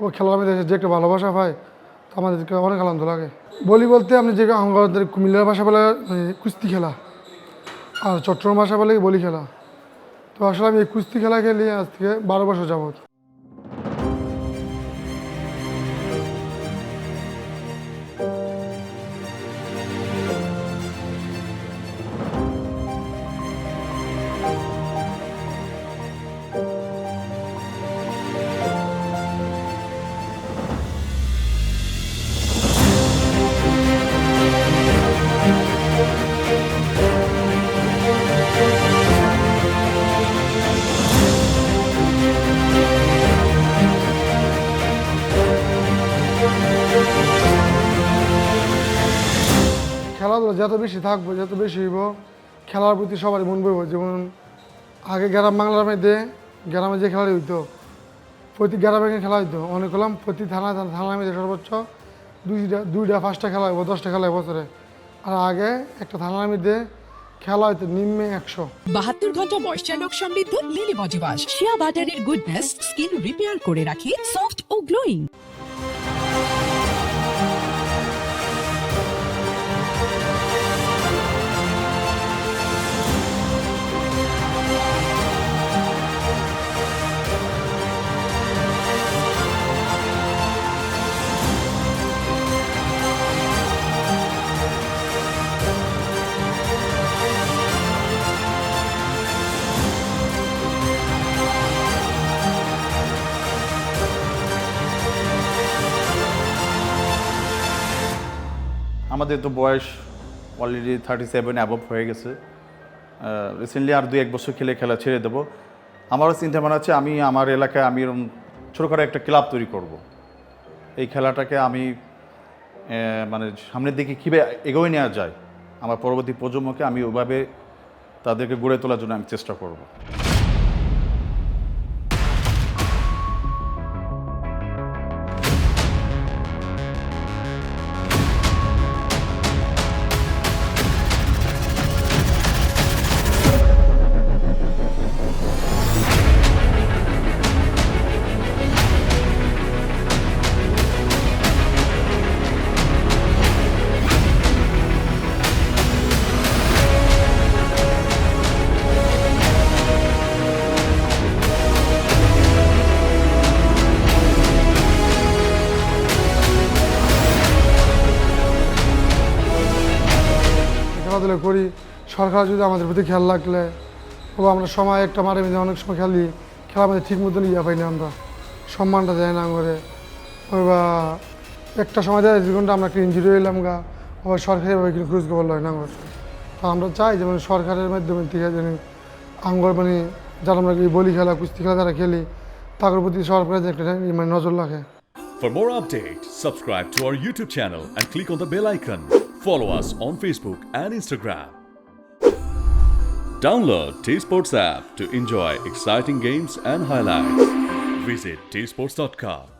ও খেলার মধ্যে যে একটা ভালোবাসা পায় তো আমাদেরকে অনেক আনন্দ লাগে। বলি বলতে আপনি যে আমাদের কুমিল্লার ভাষা বলে কুস্তি খেলা, আর চট্টগ্রাম ভাষা বলে বলি খেলা। তো আসলে আমি এই কুস্তি খেলা খেলি আজ থেকে 12 বছর যাবত। খেলাধুলা যত বেশি থাকবো, যত বেশি হইব, খেলার প্রতি সবারই মন বইব। যেমন আগে গ্রাম বাংলার মধ্যে গ্রামে যে খেলাটি হইতো, প্রতি গ্রামে খেলা হইতো অনেক হলাম, প্রতি থানার মধ্যে সর্বোচ্চ দুইটা 5টা খেলা হইব, 10টা খেলা বছরে। আর আগে একটা থানার মধ্যে খেলা হইতো নিম্নে 100। 72 ঘন্টা ময়েশ্চার লক সমৃদ্ধ লিলি বডি ওয়াশ, শিয়া বাটারের গুডনেস স্কিন রিপেয়ার করে রাখে সফট ও গ্লোয়িং। আমাদের তো বয়স অলরেডি 37 অ্যাবভ হয়ে গেছে। রিসেন্টলি আর 2-1 বছর খেলা ছেড়ে দেবো। আমারও চিন্তা ভাবনা আছে আমি আমার এলাকায় আমি এরকম ছোটোখাটো একটা ক্লাব তৈরি করব। এই খেলাটাকে আমি মানে সামনের দিকে কীভাবে এগোয় নেওয়া যায়, আমার পরবর্তী প্রজন্মকে আমি ওইভাবে তাদেরকে গড়ে তোলার জন্য আমি চেষ্টা করব। খেলাধুলা করি, সরকার যদি আমাদের প্রতি খেয়াল রাখলে, ও আমরা সময় একটা মাঠে মধ্যে অনেক সময় খেলি, খেলার মধ্যে ঠিক মতন ইয়া পাই না, আমরা সম্মানটা দেয় না করে। বা একটা সময় দেয় 2 ঘন্টা আমরা একটা ইঞ্জুরি হইলাম গা, আবার সরকারিভাবে কিন্তু খোঁজ খবর লয় না করে। তো আমরা চাই যেমন সরকারের মাধ্যমে থেকে যেন আঙ্গর মানে যারা আমরা বলি খেলা কুস্তি খেলা যারা খেলি তাদের প্রতি সরকারের একটা মানে নজর রাখে। For more updates, subscribe to our YouTube channel and click on the bell icon. Follow us on Facebook and Instagram. Download T-Sports app to enjoy exciting games and highlights. Visit tsports.com.